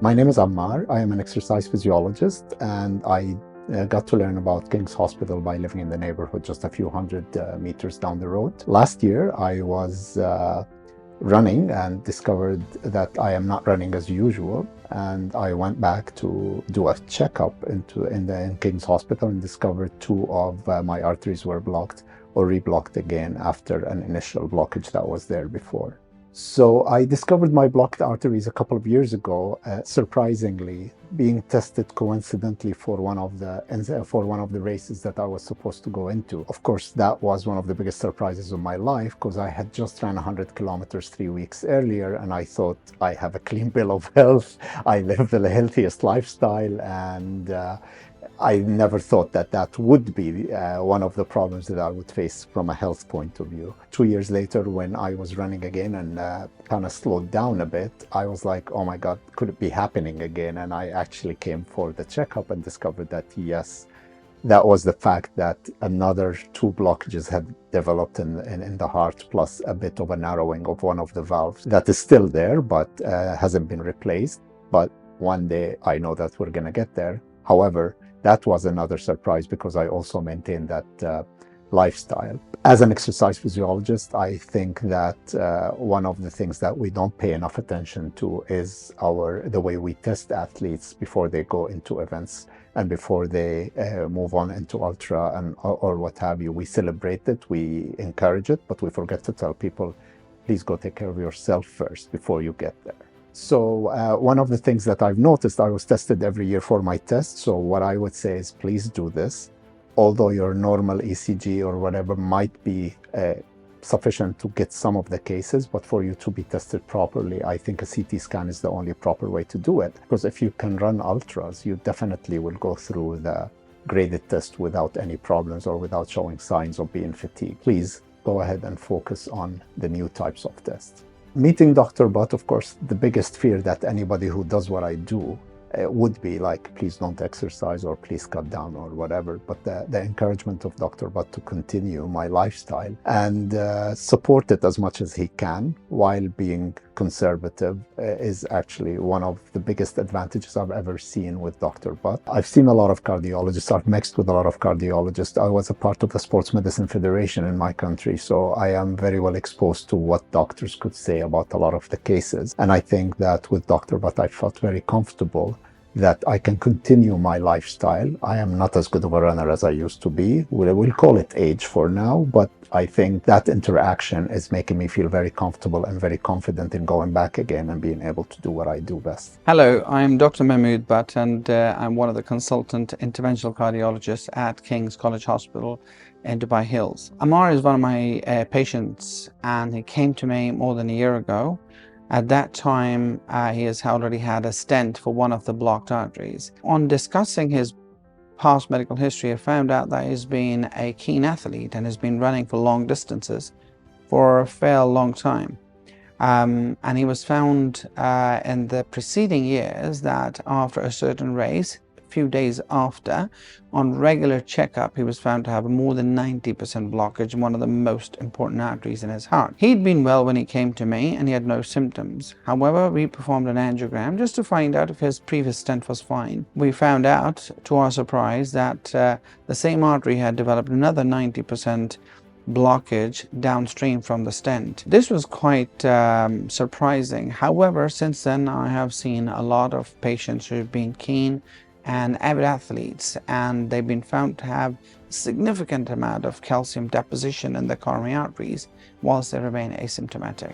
My name is Ammar. I am an exercise physiologist, and I got to learn about King's Hospital by living in the neighborhood just a few hundred meters down the road. Last year, I was running and discovered that I am not running as usual, and I went back to do a checkup in King's Hospital and discovered two of my arteries were blocked or reblocked again after an initial blockage that was there before. So I discovered my blocked arteries a couple of years ago, surprisingly, being tested coincidentally for one of the races that I was supposed to go into. Of course, that was one of the biggest surprises of my life because I had just ran 100 kilometers 3 weeks earlier, and I thought I have a clean bill of health. I live the healthiest lifestyle, and I never thought that that would be one of the problems that I would face from a health point of view. 2 years later, when I was running again and kind of slowed down a bit, I was like, oh my God, could it be happening again? And I actually came for the checkup and discovered that yes, that was the fact that another two blockages had developed in the heart, plus a bit of a narrowing of one of the valves that is still there, but hasn't been replaced. But one day I know that we're going to get there. However, that was another surprise because I also maintain that lifestyle. As an exercise physiologist, I think that one of the things that we don't pay enough attention to is the way we test athletes before they go into events and before they move on into ultra or what have you. We celebrate it, we encourage it, but we forget to tell people, please go take care of yourself first before you get there. So one of the things that I've noticed, I was tested every year for my test. So what I would say is, please do this. Although your normal ECG or whatever might be sufficient to get some of the cases, but for you to be tested properly, I think a CT scan is the only proper way to do it. Because if you can run ultras, you definitely will go through the graded test without any problems or without showing signs of being fatigued. Please go ahead and focus on the new types of tests. Meeting Dr. Butt, of course, the biggest fear that anybody who does what I do would be like, please don't exercise or please cut down or whatever. But the encouragement of Dr. Butt to continue my lifestyle and support it as much as he can while being conservative is actually one of the biggest advantages I've ever seen with Dr. Butt. I've seen a lot of cardiologists. I've mixed with a lot of cardiologists. I was a part of the Sports Medicine Federation in my country, so I am very well exposed to what doctors could say about a lot of the cases. And I think that with Dr. Butt, I felt very comfortable that I can continue my lifestyle. I am not as good of a runner as I used to be. We'll call it age for now, but I think that interaction is making me feel very comfortable and very confident in going back again and being able to do what I do best. Hello, I'm Dr. Mahmood Butt, and I'm one of the consultant interventional cardiologists at King's College Hospital in Dubai Hills. Ammar is one of my patients, and he came to me more than a year ago. At that time, he has already had a stent for one of the blocked arteries. On discussing his past medical history, I found out that he's been a keen athlete and has been running for long distances for a fair long time. And he was found in the preceding years that after a certain race, a few days after, on regular checkup, he was found to have more than 90% blockage in one of the most important arteries in his heart. He'd been well when he came to me and he had no symptoms. However, we performed an angiogram just to find out if his previous stent was fine. We found out, to our surprise, that the same artery had developed another 90% blockage downstream from the stent. This was quite surprising. However, since then I have seen a lot of patients who've been keen and avid athletes, and they've been found to have a significant amount of calcium deposition in the coronary arteries whilst they remain asymptomatic.